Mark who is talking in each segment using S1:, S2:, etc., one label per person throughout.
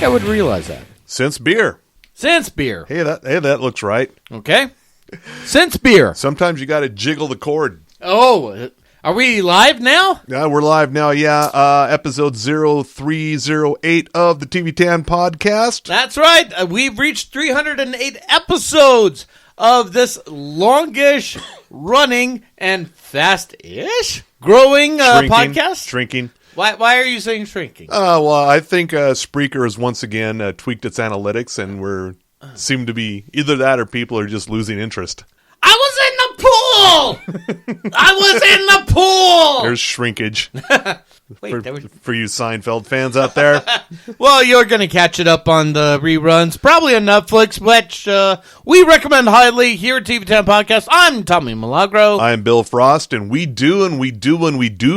S1: I would realize that.
S2: Since beer.
S1: Since beer.
S2: Hey, that looks right.
S1: Okay. Since beer.
S2: Sometimes you got to jiggle the cord.
S1: Oh, are we live now?
S2: Yeah, we're live now, yeah. Episode 0308 of the TV Tan podcast.
S1: That's right. We've reached 308 episodes of this longish, running, and fast-ish growing podcast.
S2: Shrinking.
S1: Why are you saying shrinking?
S2: Well, I think Spreaker has once again tweaked its analytics, and we're seem to be either that or people are just losing interest.
S1: I was in the pool! I was in the pool!
S2: There's shrinkage.
S1: Wait,
S2: for you Seinfeld fans out there.
S1: Well, you're going to catch it up on the reruns, probably on Netflix, which we recommend highly here at TV 10 Podcast. I'm Tommy Milagro.
S2: I'm Bill Frost, and we do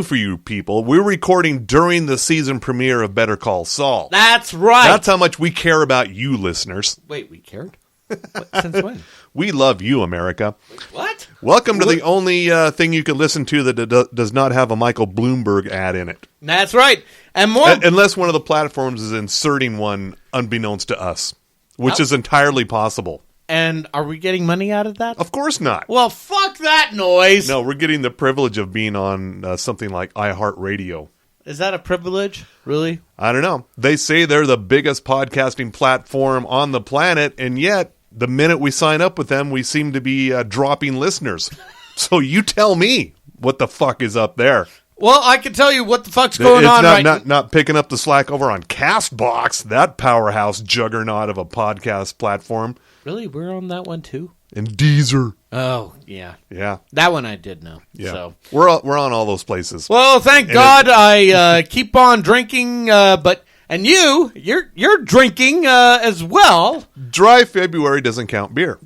S2: for you people. We're recording during the season premiere of Better Call Saul.
S1: That's right.
S2: That's how much we care about you, listeners.
S1: Wait, we cared? Since when?
S2: We love you, America.
S1: What?
S2: Welcome to the only thing you can listen to that does not have a Michael Bloomberg ad in it.
S1: That's right. And more...
S2: Unless one of the platforms is inserting one unbeknownst to us, which is entirely possible.
S1: And are we getting money out of that?
S2: Of course not.
S1: Well, fuck that noise.
S2: No, we're getting the privilege of being on something like iHeartRadio.
S1: Is that a privilege? Really?
S2: I don't know. They say they're the biggest podcasting platform on the planet, and yet... the minute we sign up with them, we seem to be dropping listeners. So you tell me what the fuck is up there.
S1: Well, I can tell you what the fuck's going on right now.
S2: Not picking up the slack over on CastBox, that powerhouse juggernaut of a podcast platform.
S1: Really? We're on that one too?
S2: And Deezer.
S1: Oh, yeah.
S2: Yeah.
S1: That one I did know.
S2: Yeah.
S1: So.
S2: We're on all those places.
S1: Well, thank God I keep on drinking, but... And you're drinking as well.
S2: Dry February doesn't count beer.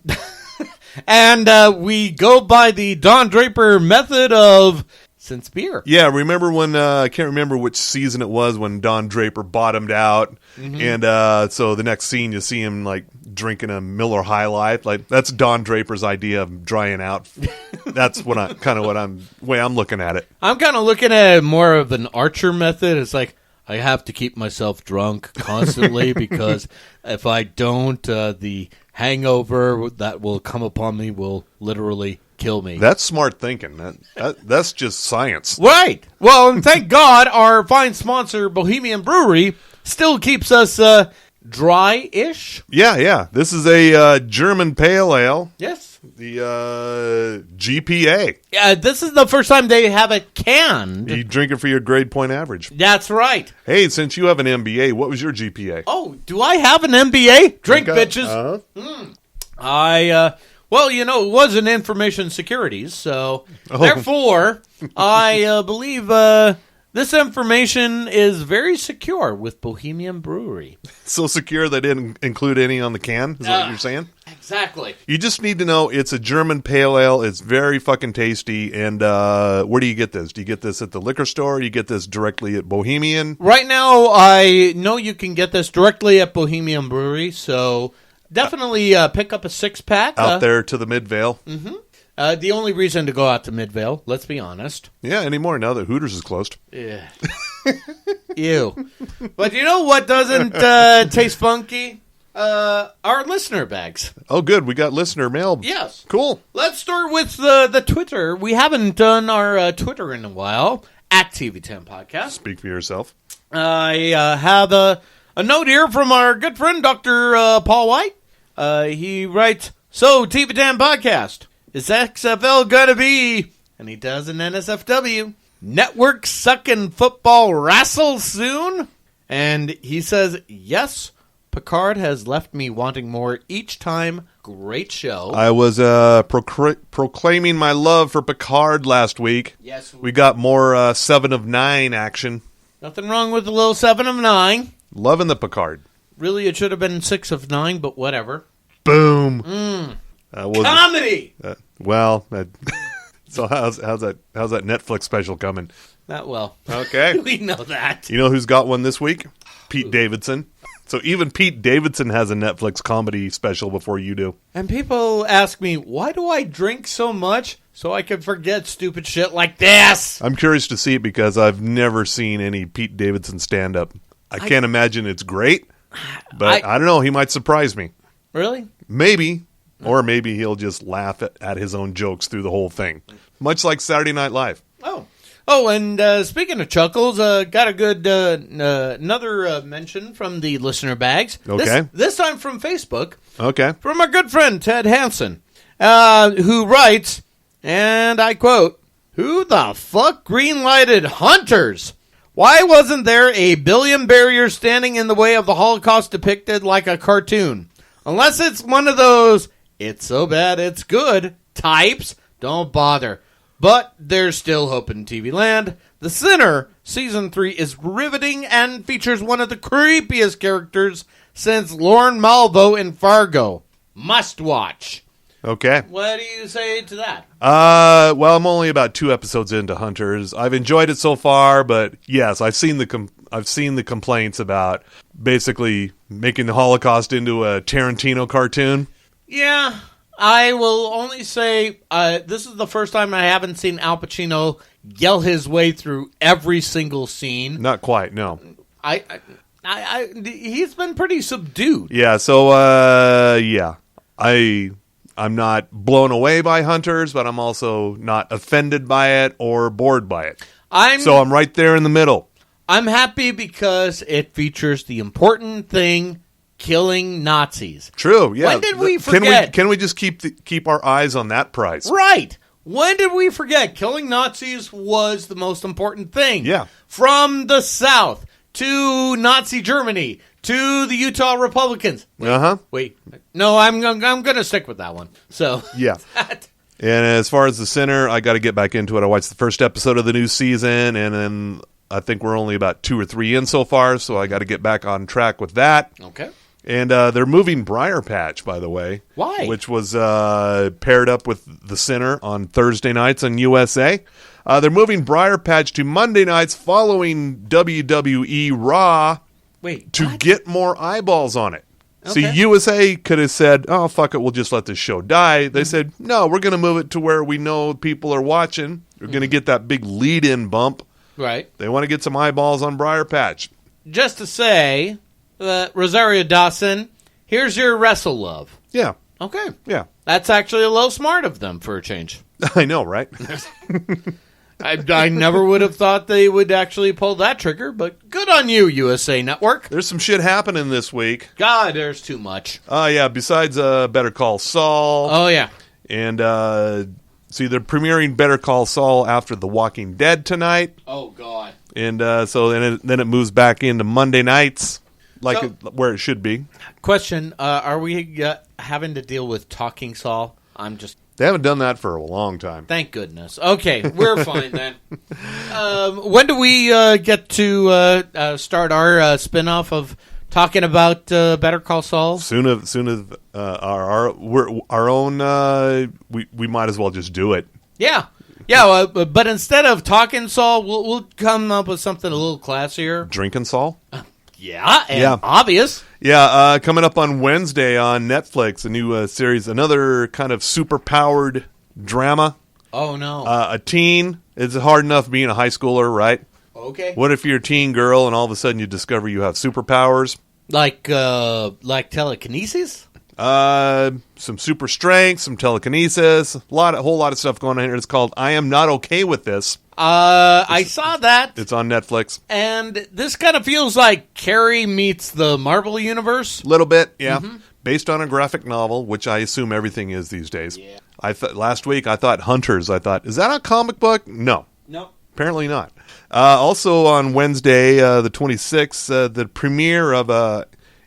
S1: And we go by the Don Draper method of since beer.
S2: Yeah, remember when, I can't remember which season it was when Don Draper bottomed out. Mm-hmm. And so the next scene you see him like drinking a Miller High Life. Like that's Don Draper's idea of drying out. That's what way I'm looking at it.
S1: I'm kind of looking at it more of an Archer method. It's like, I have to keep myself drunk constantly because if I don't, the hangover that will come upon me will literally kill me.
S2: That's smart thinking. That's just science.
S1: Right. Well, and thank God our fine sponsor, Bohemian Brewery, still keeps us dry-ish.
S2: Yeah. This is a German pale ale.
S1: Yes.
S2: The GPA.
S1: Yeah, this is the first time they have it canned.
S2: You drink it for your grade point average.
S1: That's right.
S2: Hey, since you have an MBA, what was your GPA?
S1: Oh, do I have an MBA? Drink, bitches. Well, it was in information securities, so therefore, I believe this information is very secure with Bohemian Brewery.
S2: So secure they didn't include any on the can, is that what you're saying?
S1: Exactly.
S2: You just need to know it's a German pale ale. It's very fucking tasty. And where do you get this? Do you get this at the liquor store? Or do you get this directly at Bohemian?
S1: Right now, I know you can get this directly at Bohemian Brewery, so definitely pick up a 6-pack.
S2: Out there to the Midvale.
S1: Mm-hmm. The only reason to go out to Midvale, let's be honest.
S2: Yeah, anymore now that Hooters is closed.
S1: Yeah. Ew. But you know what doesn't taste funky? Our listener bags.
S2: Oh, good. We got listener mail.
S1: Yes.
S2: Cool.
S1: Let's start with the Twitter. We haven't done our Twitter in a while. At TV10 Podcast. Speak
S2: for yourself.
S1: I have a note here from our good friend, Dr. Paul White. He writes, so TV10 Podcast. Is XFL gonna be, and he does an NSFW, network sucking football wrestle soon? And he says, yes, Picard has left me wanting more each time. Great show.
S2: I was proclaiming my love for Picard last week.
S1: Yes.
S2: We got more 7 of 9 action.
S1: Nothing wrong with a little 7 of 9.
S2: Loving the Picard.
S1: Really, it should have been 6 of 9, but whatever.
S2: Boom.
S1: Comedy!
S2: So how's that Netflix special coming?
S1: Not well.
S2: Okay.
S1: We know that.
S2: You know who's got one this week? Pete Davidson. So even Pete Davidson has a Netflix comedy special before you do.
S1: And people ask me, why do I drink so much? So I can forget stupid shit like this.
S2: I'm curious to see it because I've never seen any Pete Davidson stand-up. I can't imagine it's great. But I don't know. He might surprise me.
S1: Really?
S2: Maybe. Or maybe he'll just laugh at his own jokes through the whole thing. Much like Saturday Night Live.
S1: Oh, and speaking of chuckles, got a good another mention from the listener bags.
S2: Okay.
S1: This time from Facebook.
S2: Okay.
S1: From our good friend Ted Hansen, who writes, and I quote, "Who the fuck greenlighted Hunters? Why wasn't there a billion barriers standing in the way of the Holocaust depicted like a cartoon? Unless it's one of those, it's so bad it's good types, don't bother. But there's still hope in TV land. The Sinner, Season 3, is riveting and features one of the creepiest characters since Lorne Malvo in Fargo. Must watch."
S2: Okay.
S1: What do you say to that?
S2: Well, I'm only about 2 episodes into Hunters. I've enjoyed it so far, but yes, I've seen the complaints about basically making the Holocaust into a Tarantino cartoon.
S1: Yeah, I will only say this is the first time I haven't seen Al Pacino yell his way through every single scene.
S2: Not quite, no.
S1: He's been pretty subdued.
S2: Yeah, so yeah. I'm not blown away by Hunters, but I'm also not offended by it or bored by it. So I'm right there in the middle.
S1: I'm happy because it features the important thing, killing Nazis.
S2: True, yeah.
S1: When did we forget?
S2: Can we just keep our eyes on that prize?
S1: Right. When did we forget? Killing Nazis was the most important thing.
S2: Yeah.
S1: From the South to Nazi Germany to the Utah Republicans. Wait. No, I'm going to stick with that one. So,
S2: yeah. And as far as The Sinner, I got to get back into it. I watched the first episode of the new season, and then I think we're only about 2 or 3 in so far, so I got to get back on track with that.
S1: Okay.
S2: And they're moving Briar Patch, by the way.
S1: Why?
S2: Which was paired up with The Sinner on Thursday nights on USA. They're moving Briar Patch to Monday nights following WWE Raw to get more eyeballs on it.
S1: Okay.
S2: See, USA could have said, oh, fuck it, we'll just let this show die. They said, no, we're going to move it to where we know people are watching. We're going to get that big lead-in bump.
S1: Right.
S2: They want to get some eyeballs on Briar Patch.
S1: Just to say, Rosario Dawson, here's your wrestle love.
S2: Yeah.
S1: Okay.
S2: Yeah.
S1: That's actually a little smart of them for a change.
S2: I know, right?
S1: I never would have thought they would actually pull that trigger, but good on you, USA Network.
S2: There's some shit happening this week.
S1: God, there's too much.
S2: Yeah, besides Better Call Saul.
S1: Oh, yeah.
S2: And, see, they're premiering Better Call Saul after The Walking Dead tonight.
S1: Oh, God.
S2: And so then it moves back into Monday nights, where it should be.
S1: Question, are we having to deal with Talking Saul?
S2: They haven't done that for a long time.
S1: Thank goodness. Okay, we're fine then. When do we get to start our spin-off of talking about Better Call Saul?
S2: Soon as our own, we might as well just do it.
S1: Yeah. Yeah, but instead of talking Saul, we'll come up with something a little classier.
S2: Drinking Saul?
S1: Yeah, obvious.
S2: Yeah, coming up on Wednesday on Netflix, a new series, another kind of super-powered drama.
S1: Oh, no.
S2: A teen. It's hard enough being a high schooler, right?
S1: Okay.
S2: What if you're a teen girl and all of a sudden you discover you have superpowers?
S1: Like telekinesis?
S2: Some super strength, some telekinesis, whole lot of stuff going on here. It's called I Am Not Okay With This.
S1: I saw that.
S2: It's on Netflix.
S1: And this kind of feels like Carrie meets the Marvel Universe.
S2: A little bit, yeah. Mm-hmm. Based on a graphic novel, which I assume everything is these days.
S1: Yeah.
S2: Last week I thought Hunters. I thought, is that a comic book? No. Apparently not. Also on Wednesday, the 26th, the premiere of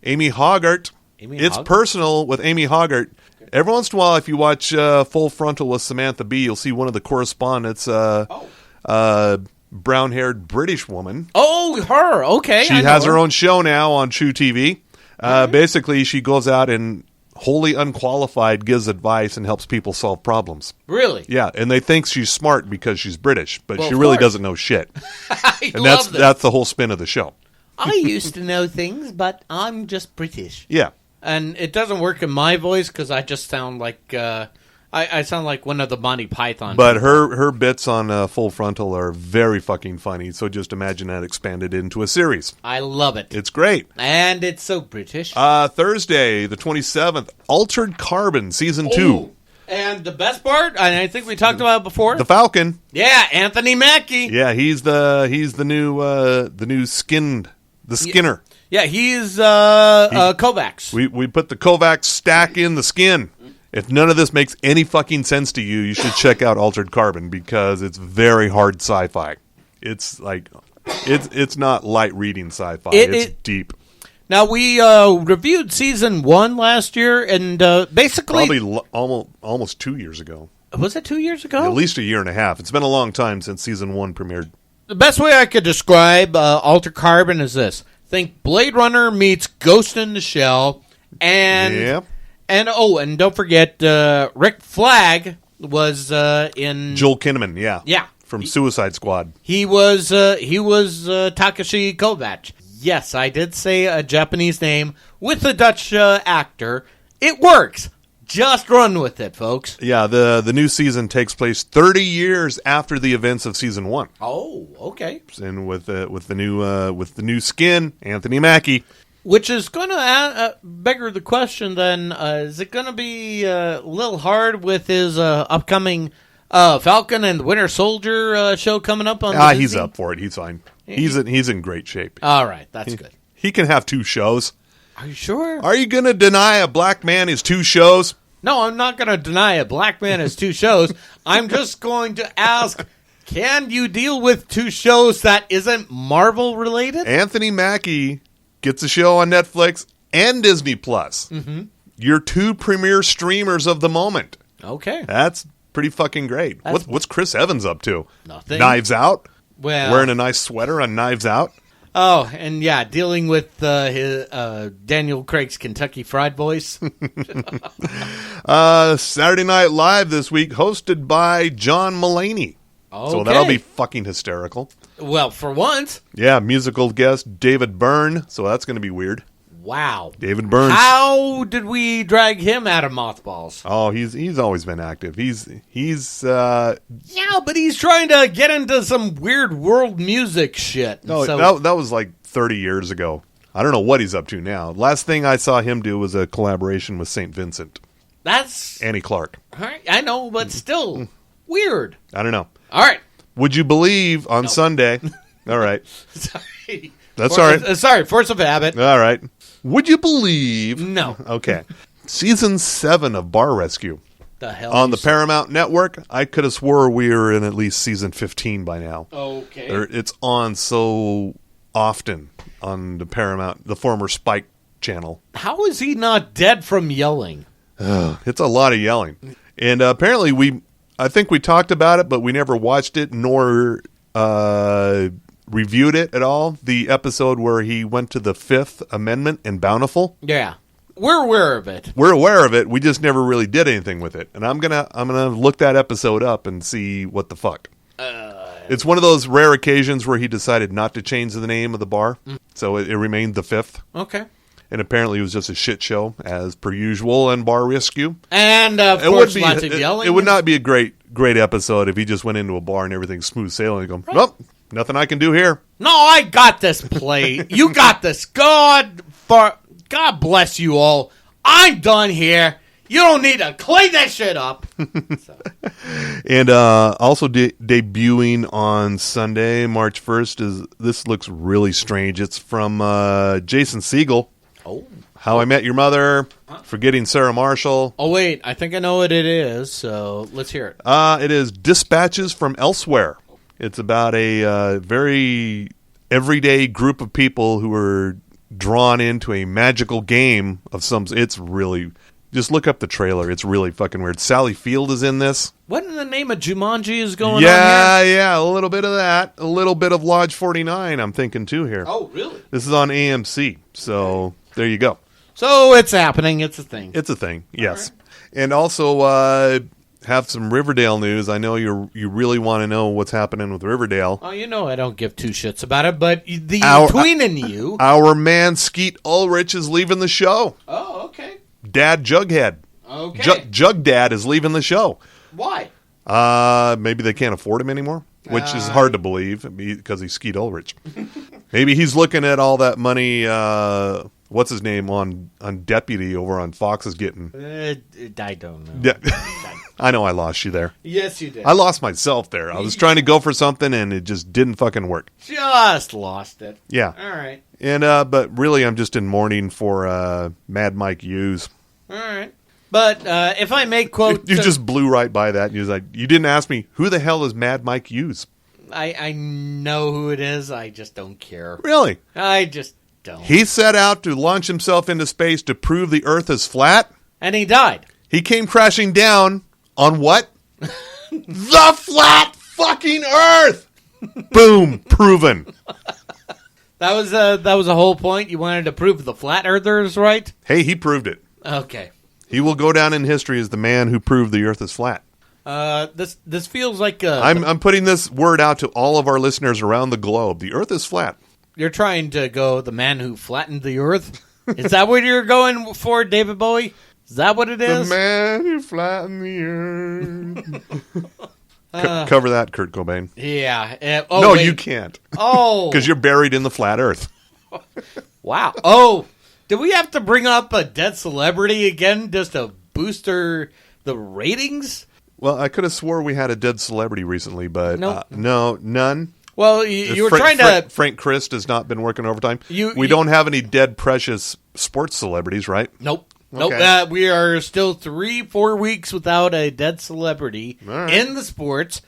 S2: Amy Hoggart. It's Personal with Amy Hoggart. Okay. Every once in a while, if you watch Full Frontal with Samantha Bee, you'll see one of the correspondents, brown-haired British woman.
S1: Oh, her. Okay.
S2: She has her own show now on True TV. Basically, she goes out and wholly unqualified gives advice and helps people solve problems.
S1: Really?
S2: Yeah, and they think she's smart because she's British, but she really doesn't know shit. And that's the whole spin of the show.
S1: I used to know things, but I'm just British.
S2: Yeah.
S1: And it doesn't work in my voice because I just sound like I sound like one of the Monty Python.
S2: But
S1: people.
S2: her bits on Full Frontal are very fucking funny. So just imagine that expanded into a series.
S1: I love it.
S2: It's great.
S1: And it's so British.
S2: Thursday, the 27th, Altered Carbon, Season 2.
S1: And the best part, and I think we talked about it before.
S2: The Falcon.
S1: Yeah, Anthony Mackie.
S2: Yeah, he's the Skinner.
S1: Yeah, he's Kovacs.
S2: We put the Kovacs stack in the skin. If none of this makes any fucking sense to you, you should check out Altered Carbon because it's very hard sci-fi. It's like it's not light reading sci-fi. It's deep.
S1: Now we reviewed season 1 last year, and basically
S2: probably almost 2 years ago.
S1: Was it 2 years ago?
S2: At least a year and a half. It's been a long time since season 1 premiered.
S1: The best way I could describe Altered Carbon is this: think Blade Runner meets Ghost in the Shell, and don't forget Rick Flag was in
S2: Joel Kinnaman. Yeah, from Suicide Squad.
S1: He was Takashi Kovacs. Yes, I did say a Japanese name with a Dutch actor. It works. Just run with it, folks.
S2: Yeah, the new season takes place 30 years after the events of season 1.
S1: Oh, okay.
S2: And with the new skin, Anthony Mackie,
S1: which is going to beggar the question. Then is it going to be a little hard with his upcoming Falcon and Winter Soldier show coming up on?
S2: He's up for it. He's fine. He's in great shape.
S1: All right, that's good.
S2: He can have 2 shows.
S1: Are you sure?
S2: Are you going to deny a black man his 2 shows?
S1: No, I'm not going to deny a black man has 2 shows. I'm just going to ask, can you deal with 2 shows that isn't Marvel related?
S2: Anthony Mackie gets a show on Netflix and Disney Plus. Mm-hmm. Your 2 premier streamers of the moment.
S1: Okay.
S2: That's pretty fucking great. What's Chris Evans up to?
S1: Nothing.
S2: Knives Out?
S1: Well,
S2: wearing a nice sweater on Knives Out?
S1: Oh, and yeah, dealing with his Daniel Craig's Kentucky Fried voice.
S2: Saturday Night Live this week, hosted by John Mulaney.
S1: Okay.
S2: So that'll be fucking hysterical.
S1: Well, for once.
S2: Yeah, musical guest David Byrne, so that's going to be weird.
S1: Wow.
S2: David Byrne.
S1: How did we drag him out of mothballs?
S2: Oh, he's always been active. He's
S1: Yeah, but he's trying to get into some weird world music shit.
S2: No,
S1: so...
S2: that was like 30 years ago. I don't know what he's up to now. Last thing I saw him do was a collaboration with St. Vincent.
S1: That's
S2: Annie Clark.
S1: All right, I know, but still weird.
S2: I don't know.
S1: All right.
S2: Would you believe on Sunday? All right.
S1: Sorry.
S2: That's all right.
S1: Sorry, force of habit.
S2: All right. Would you believe?
S1: No.
S2: Okay. Season 7 of Bar Rescue.
S1: The hell
S2: on the Paramount Network. I could have swore we were in at least season 15 by now.
S1: Okay.
S2: It's on so often on the former Spike channel.
S1: How is he not dead from yelling?
S2: It's a lot of yelling. And apparently I think we talked about it, but we never watched it nor reviewed it at all. The episode where he went to the Fifth Amendment in Bountiful.
S1: Yeah. We're aware of it.
S2: We're aware of it. We just never really did anything with it. And I'm gonna look that episode up and see what the fuck. It's one of those rare occasions where he decided not to change the name of the bar, so it remained the Fifth.
S1: Okay.
S2: And apparently it was just a shit show, as per usual, in Bar Rescue.
S1: And, of course, lots of yelling.
S2: It would not be a great episode if he just went into a bar and everything's smooth sailing and go, nope, nothing I can do here.
S1: No, I got this play. You got this. God bless you all. I'm done here. You don't need to clean that shit up.
S2: And also debuting on Sunday, March 1st, this looks really strange. It's from Jason Segel.
S1: Oh.
S2: How I Met Your Mother, Forgetting Sarah Marshall.
S1: Oh, wait. I think I know what it is, so let's hear it.
S2: It is Dispatches from Elsewhere. It's about a very everyday group of people who are drawn into a magical game of some... It's really... Just look up the trailer. It's really fucking weird. Sally Field is in this.
S1: What in the name of Jumanji is going on
S2: here?
S1: Yeah,
S2: a little bit of that. A little bit of Lodge 49, I'm thinking, too, here.
S1: Oh, really?
S2: This is on AMC, so there you go.
S1: So it's happening. It's a thing.
S2: It's a thing, yes. Right. And also have some Riverdale news. I know you really want to know what's happening with Riverdale.
S1: Oh, you know I don't give two shits about it, but between you...
S2: Our man Skeet Ulrich is leaving the show.
S1: Oh, okay.
S2: Dad Jughead.
S1: Okay.
S2: Jug Dad is leaving the show.
S1: Why?
S2: Maybe they can't afford him anymore, which is hard to believe because he's Skeet Ulrich. Maybe he's looking at all that money. What's his name on Deputy over on Fox is getting.
S1: I don't know.
S2: Yeah. I know I lost you there.
S1: Yes, you did.
S2: I lost myself there. I was trying to go for something and it just didn't fucking work.
S1: Just lost it.
S2: Yeah.
S1: All right.
S2: And but really, I'm just in mourning for Mad Mike Hughes.
S1: All right. But if I may quote...
S2: You just blew right by that. And you was like, you didn't ask me, who the hell is Mad Mike Hughes?
S1: I know who it is. I just don't care.
S2: Really?
S1: I just don't.
S2: He set out to launch himself into space to prove the Earth is flat.
S1: And he died.
S2: He came crashing down on what? The flat fucking Earth! Boom. Proven.
S1: That was a whole point. You wanted to prove the flat earthers, right?
S2: Hey, he proved it.
S1: Okay.
S2: He will go down in history as the man who proved the Earth is flat.
S1: This feels like
S2: I'm putting this word out to all of our listeners around the globe. The Earth is flat.
S1: You're trying to go the man who flattened the Earth. Is that what you're going for, David Bowie? Is that what it is?
S2: The man who flattened the Earth. Cover that, Kurt Cobain.
S1: Yeah.
S2: No, wait. You can't.
S1: Oh,
S2: because you're buried in the flat Earth.
S1: Wow. Oh, did we have to bring up a dead celebrity again just to boost the ratings?
S2: Well, I could have swore we had a dead celebrity recently, but
S1: Nope.
S2: No, none.
S1: Well, you were trying to...
S2: Frank Christ has not been working overtime.
S1: We
S2: don't have any dead, precious sports celebrities, right?
S1: Nope.
S2: Okay.
S1: Nope. We are still 3-4 weeks without a dead celebrity
S2: right.
S1: in the sports.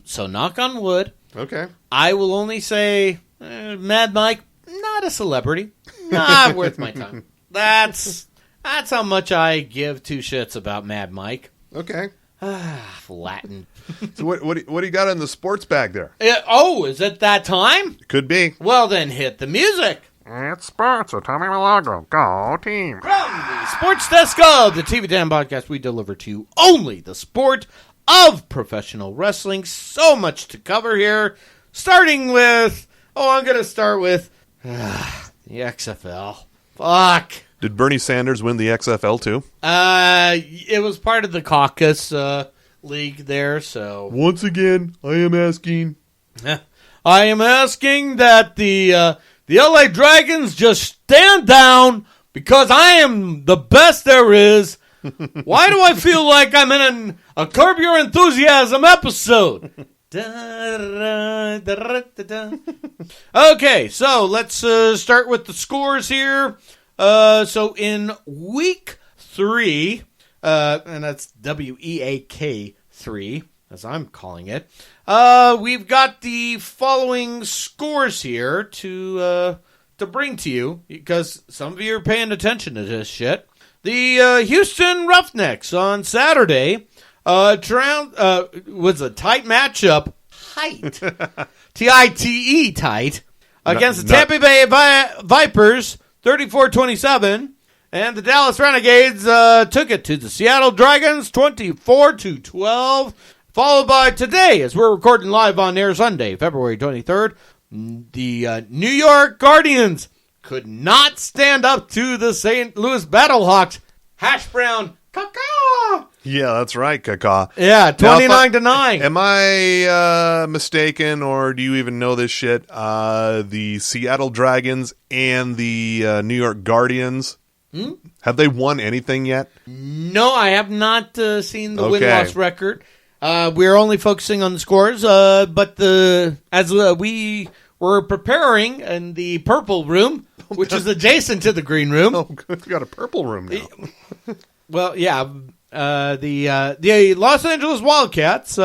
S1: So knock on wood.
S2: Okay.
S1: I will only say Mad Mike, not a celebrity. Not worth my time. That's how much I give two shits about Mad Mike.
S2: Okay.
S1: Latin.
S2: So what do you got in the sports bag there?
S1: Is it that time?
S2: Could be.
S1: Well, then hit the music.
S3: It's sports, so Tommy Milagro. Go team.
S1: From the Sports Desk of the TV Dan Podcast, we deliver to you only the sport of professional wrestling. So much to cover here. Starting with, I'm going to start with the XFL. Fuck.
S2: Did Bernie Sanders win the XFL too?
S1: It was part of the caucus league there, so...
S2: Once again, I am asking...
S1: I am asking that the LA Dragons just stand down because I am the best there is. Why do I feel like I'm in a Curb Your Enthusiasm episode? Okay, so let's start with the scores here. So in week 3, and that's WEAK 3, as I'm calling it, we've got the following scores here to bring to you, because some of you are paying attention to this shit. The Houston Roughnecks on Saturday was a tight matchup, T-I-T-E, tight, against the Tampa Bay Vipers, 34-27, and the Dallas Renegades took it to the Seattle Dragons, 24-12. Followed by today, as we're recording live on air Sunday, February 23rd, the New York Guardians could not stand up to the St. Louis Battlehawks. Hash brown, caca.
S2: Yeah, that's right, Kaka.
S1: Yeah, 29-9.
S2: Am I mistaken, or do you even know this shit? The Seattle Dragons and the New York Guardians, have they won anything yet?
S1: No, I have not seen the win-loss record. We're only focusing on the scores, but as we were preparing in the purple room, which is adjacent to the green room.
S2: Oh, we've got a purple room now.
S1: Well, yeah, the Los Angeles Wildcats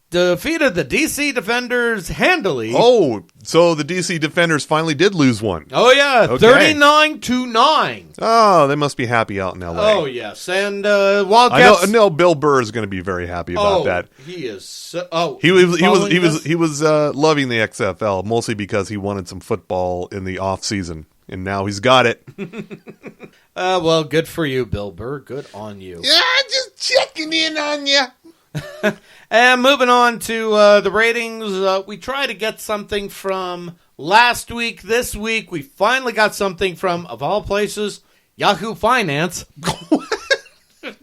S1: defeated the DC Defenders handily.
S2: Oh, so the DC Defenders finally did lose one.
S1: Oh, yeah,
S2: Okay.
S1: 39-9.
S2: Oh, they must be happy out in L.A.
S1: Oh, yes, and Wildcats...
S2: I know Bill Burr is going to be very happy about that.
S1: He is...
S2: He was loving the XFL, mostly because he wanted some football in the off season, and now he's got it.
S1: Well, good for you, Bill Burr. Good on you.
S2: Yeah, just checking in on you.
S1: And moving on to the ratings, we try to get something from last week. This week, we finally got something from, of all places, Yahoo Finance.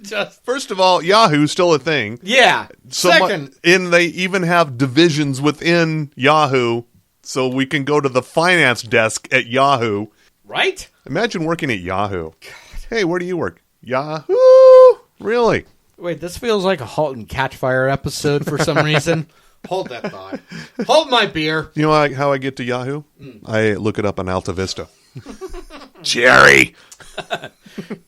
S1: Just
S2: First of all, Yahoo's still a thing.
S1: yeah. Second,
S2: And they even have divisions within Yahoo, so we can go to the finance desk at Yahoo.
S1: right?
S2: Imagine working at Yahoo. Hey, where do you work? Yahoo? Really?
S1: Wait, this feels like a Halt and Catch Fire episode for some reason. Hold that thought. Hold my beer.
S2: You know how I get to Yahoo? I look it up on Alta Vista. Jerry!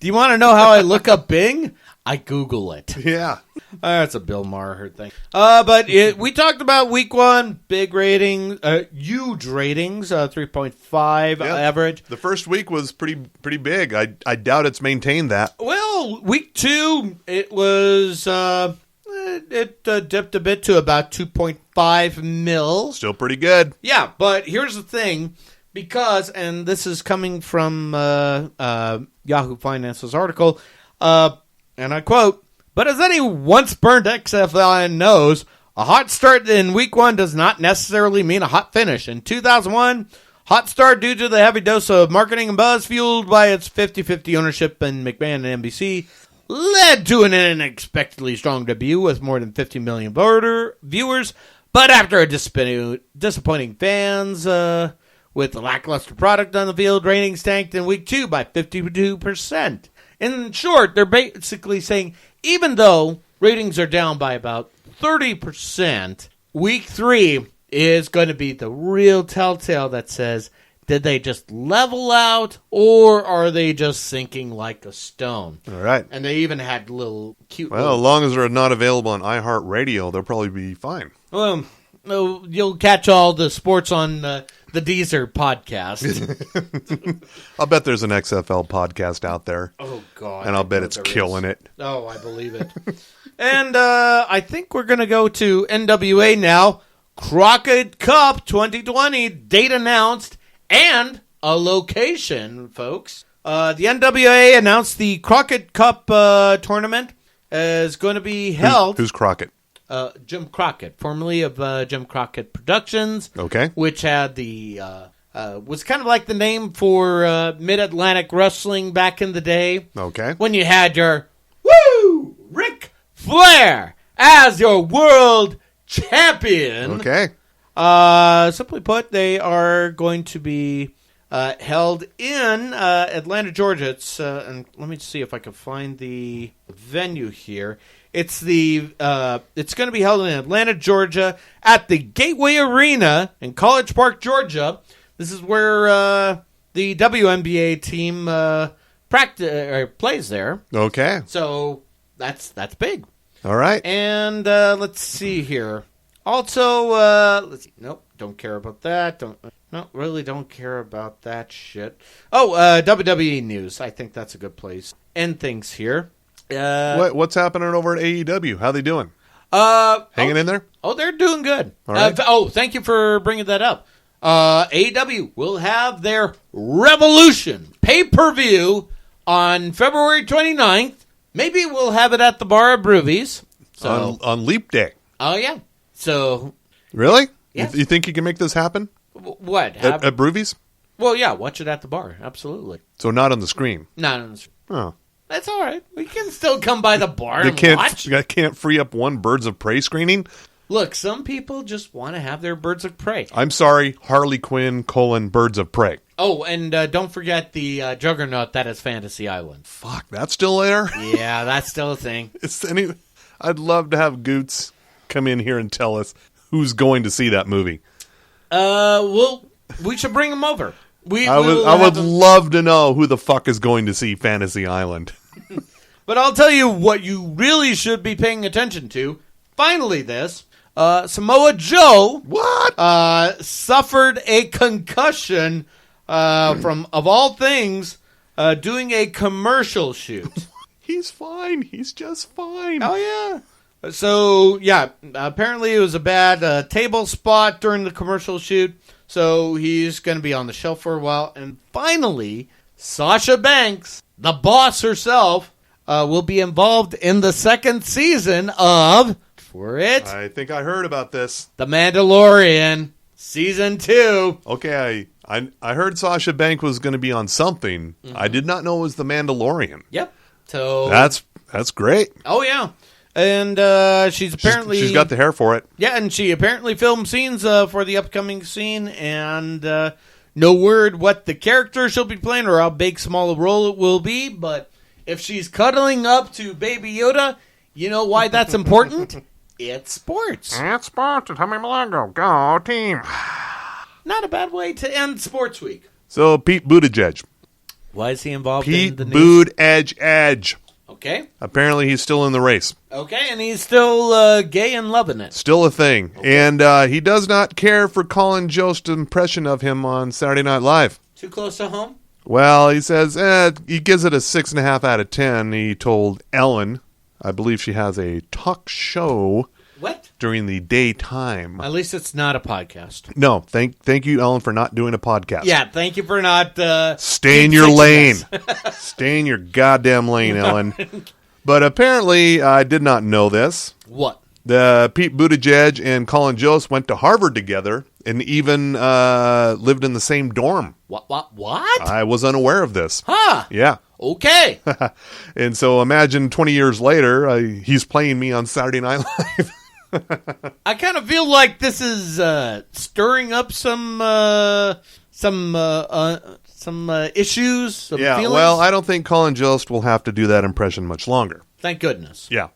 S1: Do you want to know how I look up Bing? I Google it.
S2: Yeah.
S1: That's a Bill Maher thing. But we talked about week one, big rating, huge ratings, 3.5 average.
S2: The first week was pretty big. I doubt it's maintained that.
S1: Well, week two, it was, it dipped a bit to about 2.5 mil.
S2: Still pretty good.
S1: Yeah, but here's the thing, because, and this is coming from Yahoo Finance's article, and I quote, "But as any once burned XFL knows, a hot start in week one does not necessarily mean a hot finish. In 2001, hot start due to the heavy dose of marketing and buzz fueled by its 50-50 ownership in McMahon and NBC led to an unexpectedly strong debut with more than 50 million viewers. But after a disappointing fans with the lackluster product on the field, ratings tanked in week two by 52%. In short, they're basically saying even though ratings are down by about 30%, week three is going to be the real telltale that says, did they just level out or are they just sinking like a stone?
S2: All right.
S1: And they even had little cute...
S2: Well, as long as they're not available on iHeartRadio, they'll probably be fine.
S1: No, you'll catch all the sports on the Deezer podcast.
S2: I'll bet there's an XFL podcast out there.
S1: Oh, God.
S2: And I'll bet it's killing it.
S1: Oh, I believe it. And I think we're going to go to NWA now. Crockett Cup 2020, date announced, and a location, folks. The NWA announced the Crockett Cup tournament is going to be held...
S2: Who's Crockett?
S1: Jim Crockett, formerly of Jim Crockett Productions.
S2: Okay.
S1: Which had the... was kind of like the name for Mid-Atlantic Wrestling back in the day.
S2: Okay.
S1: When you had your... Ric Flair as your world champion.
S2: Okay.
S1: Simply put, they are going to be held in Atlanta, Georgia. It's and let me see if I can find the venue here. It's it's going to be held in Atlanta, Georgia, at the Gateway Arena in College Park, Georgia. This is where the WNBA team plays there.
S2: Okay.
S1: So that's big.
S2: All right.
S1: And let's see here. Also, let's see. Nope, don't care about that. Really don't care about that shit. Oh, WWE news. I think that's a good place. End things here.
S2: What's happening over at AEW? How they doing? Hanging in there?
S1: Oh, they're doing good.
S2: All right.
S1: Thank you for bringing that up. AEW will have their Revolution pay-per-view on February 29th. Maybe we'll have it at the Bar of Broovies. So,
S2: on Leap Day.
S1: Oh, yeah. So...
S2: Really?
S1: Yeah.
S2: You think you can make this happen?
S1: What?
S2: At Broovies?
S1: Well, yeah, watch it at the bar. Absolutely.
S2: So not on the screen?
S1: No.
S2: Oh.
S1: That's all right. We can still come by the bar
S2: They
S1: and watch.
S2: can't free up one Birds of Prey screening?
S1: Look, some people just want to have their Birds of Prey.
S2: I'm sorry, Harley Quinn, Birds of Prey.
S1: Oh, and don't forget the juggernaut that is Fantasy Island.
S2: Fuck, that's still there?
S1: Yeah, that's still a thing.
S2: I'd love to have Goots come in here and tell us who's going to see that movie.
S1: Well, we should bring him over.
S2: I would love to know who the fuck is going to see Fantasy Island.
S1: But I'll tell you what you really should be paying attention to. Finally, Samoa Joe suffered a concussion from, of all things, doing a commercial shoot.
S2: He's fine. He's just fine.
S1: Oh, yeah. So, yeah, apparently it was a bad table spot during the commercial shoot. So he's going to be on the shelf for a while. And finally, Sasha Banks, the boss herself, will be involved in the second season of,
S2: I think I heard about this.
S1: The Mandalorian, Season 2.
S2: Okay, I heard Sasha Banks was going to be on something. Mm-hmm. I did not know it was The Mandalorian.
S1: Yep. So
S2: That's great.
S1: Oh, yeah. And she's apparently...
S2: She's got the hair for it.
S1: Yeah, and she apparently filmed scenes for the upcoming scene, and no word what the character she'll be playing or how big, small a role it will be, but if she's cuddling up to Baby Yoda, you know why that's important? It's sports.
S3: It's sports. Tommy Milagro. Go team.
S1: Not a bad way to end Sports Week.
S2: So, Pete Buttigieg.
S1: Why is he involved
S2: Pete
S1: in the news?
S2: Buttigieg.
S1: Okay.
S2: Apparently, he's still in the race.
S1: Okay, and he's still gay and loving it.
S2: Still a thing. And he does not care for Colin Jost's impression of him on Saturday Night Live.
S1: Too close to home?
S2: Well, he says he gives it a 6.5 out of 10. He told Ellen, I believe she has a talk show
S1: What?
S2: during the daytime.
S1: At least it's not a podcast.
S2: No, thank you, Ellen, for not doing a podcast.
S1: Yeah, thank you for not...
S2: Stay in your lane.
S1: us.
S2: Stay in your goddamn lane, Ellen. But apparently, I did not know this.
S1: What?
S2: The Pete Buttigieg and Colin Jost went to Harvard together and even lived in the same dorm.
S1: What?
S2: I was unaware of this.
S1: Huh.
S2: Yeah.
S1: Okay.
S2: And so imagine 20 years later, he's playing me on Saturday Night Live.
S1: I kind of feel like this is stirring up some issues, some feelings.
S2: Well, I don't think Colin Jost will have to do that impression much longer.
S1: Thank goodness.
S2: Yeah.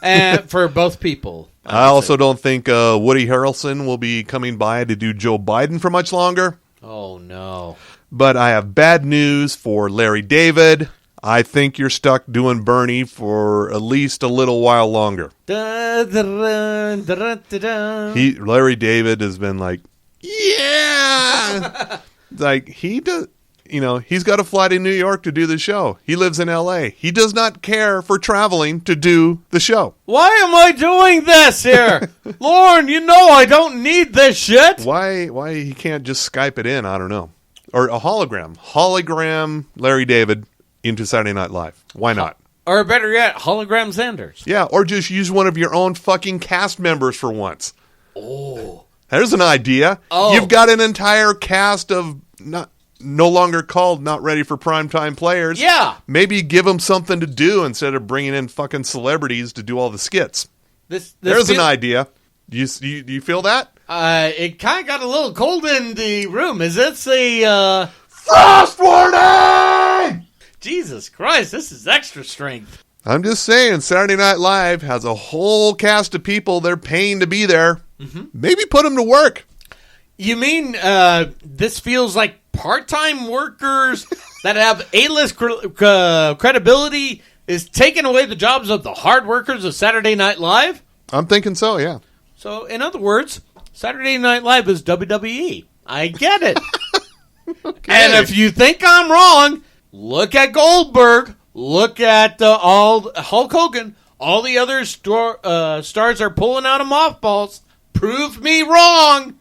S1: And for both people.
S2: I also don't think Woody Harrelson will be coming by to do Joe Biden for much longer.
S1: Oh, no.
S2: But I have bad news for Larry David. I think you're stuck doing Bernie for at least a little while longer. Larry David has been like, yeah. Like, he does, he's got to fly to New York to do the show. He lives in L.A. He does not care for traveling to do the show.
S1: Why am I doing this here? Lauren, I don't need this shit.
S2: Why he can't just Skype it in, I don't know. Or a hologram. Hologram Larry David into Saturday Night Live. Why not?
S1: Or better yet, hologram Sanders.
S2: Yeah, or just use one of your own fucking cast members for once.
S1: Oh.
S2: There's an idea.
S1: Oh.
S2: You've got an entire cast of no longer called not ready for primetime players.
S1: Yeah.
S2: Maybe give them something to do instead of bringing in fucking celebrities to do all the skits. There's an idea. Do you feel that?
S1: It kind of got a little cold in the room. Is this a...
S2: Frost warning!
S1: Jesus Christ, this is extra strength.
S2: I'm just saying, Saturday Night Live has a whole cast of people they're paying to be there. Mm-hmm. Maybe put them to work.
S1: You mean this feels like part-time workers that have A-list credibility is taking away the jobs of the hard workers of Saturday Night Live?
S2: I'm thinking so, yeah.
S1: So, in other words, Saturday Night Live is WWE. I get it. Okay. And if you think I'm wrong, look at Goldberg. Look at all Hulk Hogan. All the other stars are pulling out of mothballs. Prove me wrong.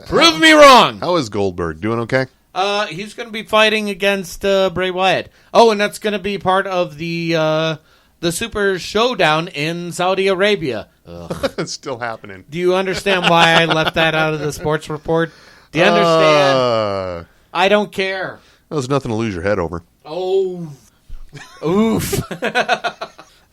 S1: Prove me wrong.
S2: How is Goldberg? Doing okay?
S1: He's going to be fighting against Bray Wyatt. Oh, and that's going to be part of the Super Showdown in Saudi Arabia.
S2: It's still happening.
S1: Do you understand why I left that out of the sports report? Do you understand? I don't care.
S2: There's nothing to lose your head over.
S1: Oh. Oof.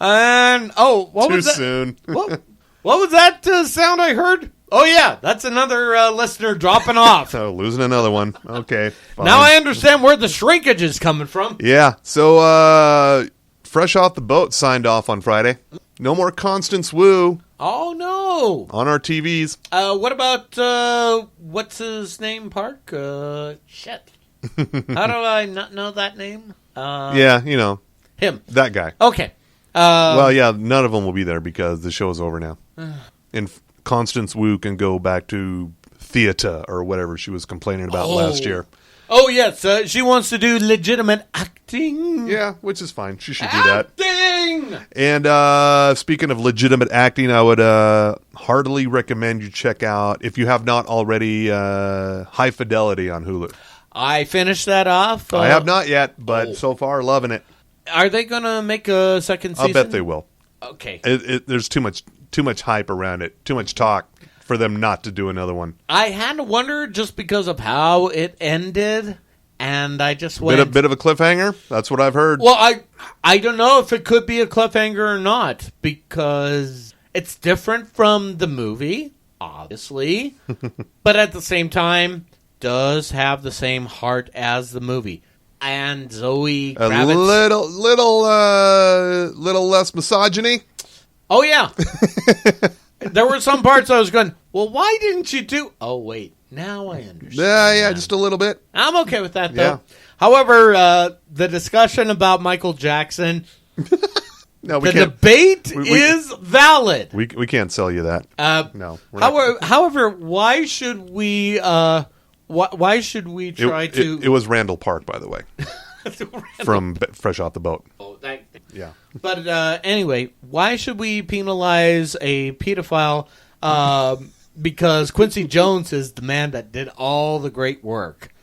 S1: And, what
S2: Too
S1: was that?
S2: soon.
S1: What was that sound I heard? Oh, yeah, that's another listener dropping off.
S2: Oh, losing another one. Okay, fine.
S1: Now I understand where the shrinkage is coming from.
S2: Yeah, so Fresh Off the Boat signed off on Friday. No more Constance Wu
S1: Oh, no.
S2: on our TVs.
S1: What about, what's his name, Park? Shit. How do I not know that name?
S2: Yeah,
S1: Him.
S2: that guy.
S1: Okay.
S2: Well, yeah, none of them will be there because the show is over now. And Constance Wu can go back to theater or whatever she was complaining about last year.
S1: Oh, yes. She wants to do legitimate acting.
S2: Yeah, which is fine. She should do that.
S1: Acting!
S2: And speaking of legitimate acting, I would heartily recommend you check out, if you have not already, High Fidelity on Hulu.
S1: I finished that off.
S2: I have not yet, but so far loving it.
S1: Are they going to make a second season?
S2: I'll bet they will.
S1: Okay.
S2: There's too much hype around it, too much talk for them not to do another one.
S1: I had to wonder just because of how it ended And I just went...
S2: Bit of a cliffhanger? That's what I've heard.
S1: Well, I don't know if it could be a cliffhanger or not, because it's different from the movie, obviously, but at the same time, does have the same heart as the movie. And Zoe
S2: a
S1: Kravitz...
S2: little less misogyny?
S1: Oh, yeah. There were some parts I was going, well, why didn't you do... Oh, wait. Now I understand.
S2: Yeah, just a little bit.
S1: I'm okay with that, though.
S2: Yeah.
S1: However, the discussion about Michael Jackson,
S2: No, we
S1: the
S2: can't.
S1: debate is valid.
S2: We can't sell you that. No. we're not.
S1: However, why should we? Why should we try to?
S2: It was Randall Park, by the way, from Fresh Off the Boat.
S1: Oh,
S2: Yeah.
S1: But anyway, why should we penalize a pedophile? Because Quincy Jones is the man that did all the great work.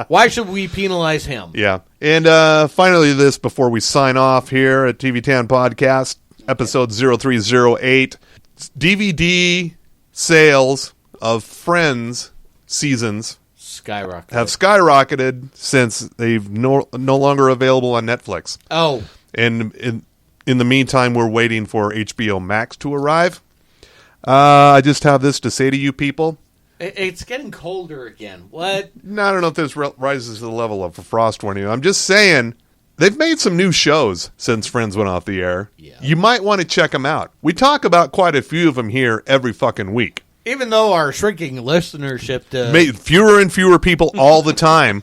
S1: Why should we penalize him?
S2: Yeah. And finally, this before we sign off here at TV Town Podcast, episode 0308, DVD sales of Friends seasons
S1: Skyrocket.
S2: have skyrocketed since they've no longer available on Netflix.
S1: Oh,
S2: And in the meantime, we're waiting for HBO Max to arrive. I just have this to say to you people.
S1: it's getting colder again. What?
S2: No, I don't know if this rises to the level of a frost warning. I'm just saying they've made some new shows since Friends went off the air.
S1: Yeah.
S2: You might want to check them out. We talk about quite a few of them here every fucking week.
S1: Even though our shrinking listenership
S2: Fewer and fewer people all the time.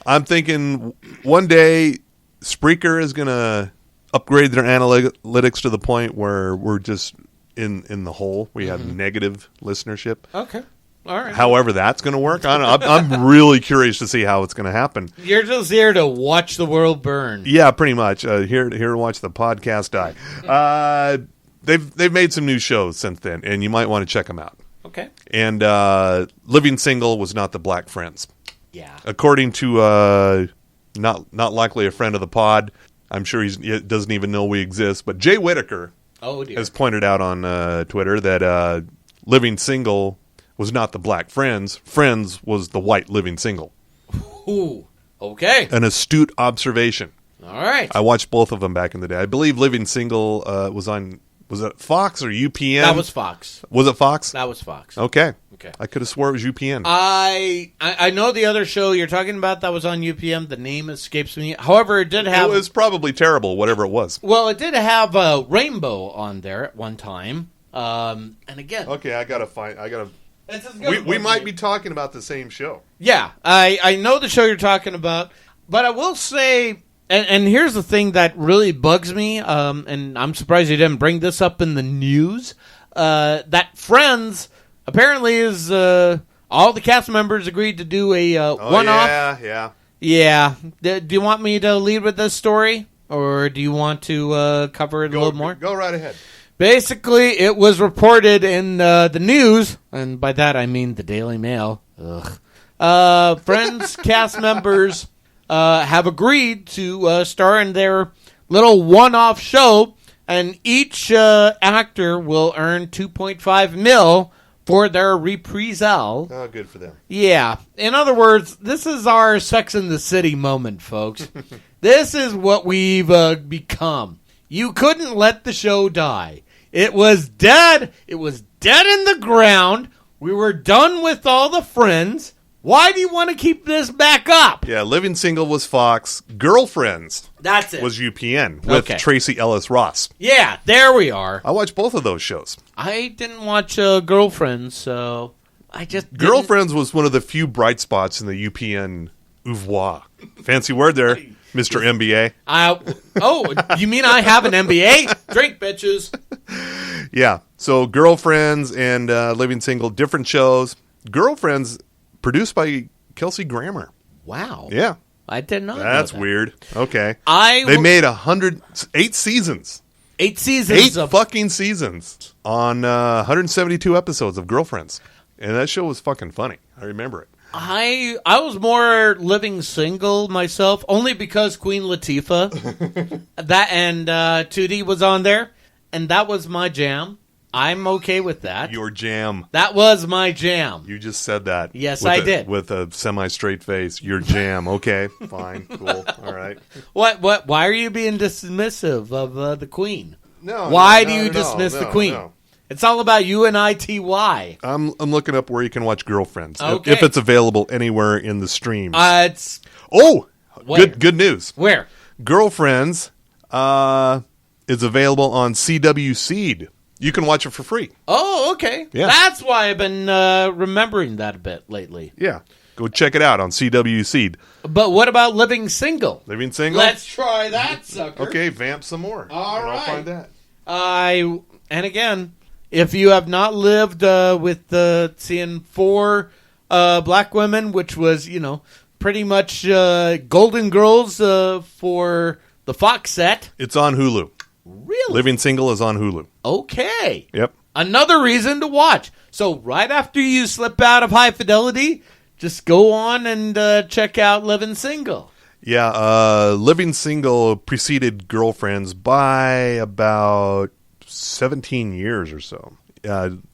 S2: I'm thinking one day Spreaker is going to upgrade their analytics to the point where we're just in the hole. We have negative listenership.
S1: Okay. All right.
S2: However that's going to work, I don't know. I'm really curious to see how it's going to happen.
S1: You're just here to watch the world burn.
S2: Yeah, pretty much. Here to watch the podcast die. They've made some new shows since then, and you might want to check them out.
S1: Okay.
S2: And Living Single was not the Black Friends.
S1: Yeah.
S2: According to not likely a friend of the pod, I'm sure he doesn't even know we exist, but Jay Whitaker
S1: Oh, dear.
S2: has pointed out on Twitter that Living Single was not the Black Friends. Friends was the white Living Single.
S1: Ooh. Okay.
S2: An astute observation.
S1: All right.
S2: I watched both of them back in the day. I believe Living Single was it Fox or UPN?
S1: That was Fox.
S2: Was it Fox?
S1: That was Fox.
S2: Okay.
S1: Okay.
S2: I could have swore it was UPN.
S1: I know the other show you're talking about that was on UPM. The name escapes me. However, it did have...
S2: It was probably terrible, whatever it was.
S1: Well, it did have Rainbow on there at one time. And again...
S2: Okay, I gotta find...
S1: It's as good as
S2: We
S1: one
S2: might
S1: thing.
S2: be talking about the same show.
S1: Yeah, I know the show you're talking about, but I will say, and here's the thing that really bugs me, and I'm surprised you didn't bring this up in the news, that Friends apparently is, all the cast members agreed to do a one-off.
S2: Yeah.
S1: Yeah. Do you want me to lead with this story, or do you want to cover it a little more?
S2: Go right ahead.
S1: Basically, it was reported in the news, and by that I mean the Daily Mail. Ugh. Friends cast members have agreed to star in their little one-off show, and each actor will earn $2.5 million for their reprisal.
S2: Oh, good for them.
S1: Yeah. In other words, this is our Sex and the City moment, folks. This is what we've become. You couldn't let the show die. It was dead. It was dead in the ground. We were done with all the Friends. Why do you want to keep this back up?
S2: Yeah, Living Single was Fox. Girlfriends
S1: That's it.
S2: was UPN with
S1: Okay.
S2: Tracy Ellis Ross.
S1: Yeah, there we are.
S2: I watched both of those shows.
S1: I didn't watch Girlfriends, so I just didn't.
S2: Girlfriends was one of the few bright spots in the UPN oeuvre. Fancy word there, Mr. MBA.
S1: You mean I have an MBA? Drink, bitches.
S2: Yeah, so Girlfriends and Living Single, different shows. Girlfriends produced by Kelsey Grammer.
S1: Wow.
S2: Yeah,
S1: I did not know
S2: that's
S1: that.
S2: weird. Okay.
S1: They
S2: They made 8 seasons.
S1: 8 seasons
S2: 8
S1: of
S2: fucking seasons on 172 episodes of Girlfriends. And that show was fucking funny. I remember it.
S1: I was more Living Single myself, only because Queen Latifah that and Tootie was on there, and that was my jam. I'm okay with that.
S2: Your jam.
S1: That was my jam.
S2: You just said that.
S1: Yes,
S2: with
S1: I
S2: a-
S1: did.
S2: With a semi-straight face. Your jam. Okay, fine, cool, all right.
S1: What? Why are you being dismissive of the Queen?
S2: No.
S1: Why
S2: no,
S1: do you
S2: no,
S1: dismiss
S2: no,
S1: the Queen?
S2: no.
S1: It's all about UNITY.
S2: I'm looking up where you can watch Girlfriends
S1: Okay.
S2: if it's available anywhere in the streams.
S1: It's
S2: Oh,
S1: Where?
S2: good news.
S1: where?
S2: Girlfriends is available on CW Seed. You can watch it for free.
S1: Oh, okay.
S2: Yeah.
S1: That's why I've been remembering that a bit lately.
S2: Yeah. Go check it out on CW Seed.
S1: But what about Living Single?
S2: Living Single?
S1: Let's try that, sucker.
S2: Okay, vamp some more.
S1: All
S2: and I'll
S1: right.
S2: find that.
S1: And again, if you have not lived with seeing 4 black women, which was, pretty much Golden Girls for the Fox set.
S2: It's on Hulu.
S1: Really?
S2: Living Single is on Hulu.
S1: Okay.
S2: Yep.
S1: Another reason to watch. So right after you slip out of High Fidelity, just go on and check out Living Single.
S2: Yeah, Living Single preceded Girlfriends by about 17 years or so.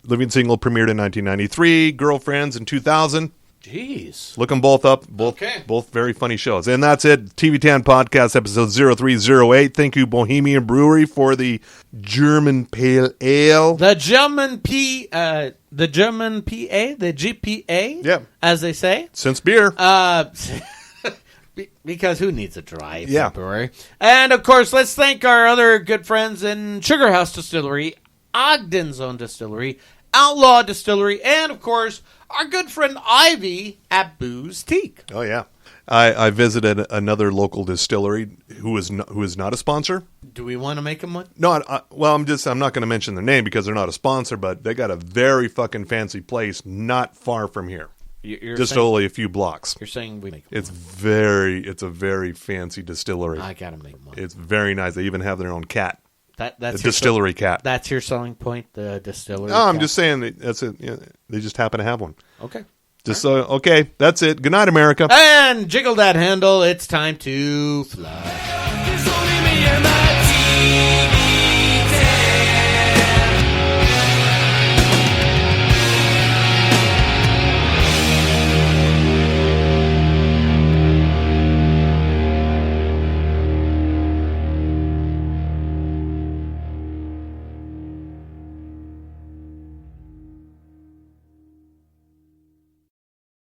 S2: Living Single premiered in 1993, Girlfriends in 2000.
S1: Jeez.
S2: Look them both up.
S1: Okay.
S2: Both very funny shows. And that's it. TV10 Podcast, episode 0308. Thank you, Bohemian Brewery, for the German Pale Ale.
S1: The German PA, the GPA,
S2: Yep.
S1: as they say.
S2: Since beer.
S1: Because who needs a dry
S2: Yeah.
S1: February? And, of course, let's thank our other good friends in Sugar House Distillery, Ogden's Own Distillery, Outlaw Distillery, and, of course, our good friend Ivy at Booze Teak.
S2: Oh, yeah. I visited another local distillery who is not a sponsor.
S1: Do we want to make them one?
S2: No, I'm not going to mention their name because they're not a sponsor, but they got a very fucking fancy place not far from here.
S1: You're
S2: Just
S1: saying,
S2: only a few blocks.
S1: You're saying we make 'em
S2: It's a very fancy distillery.
S1: one. I got to make them one.
S2: It's very nice. They even have their own cat,
S1: That's
S2: a
S1: your
S2: distillery cat.
S1: That's your selling point, the distillery.
S2: No, I'm
S1: cat?
S2: just saying that's it. Yeah, they just happen to have one.
S1: Okay.
S2: Just okay, that's it. Good night, America.
S1: And jiggle that handle. It's time to fly.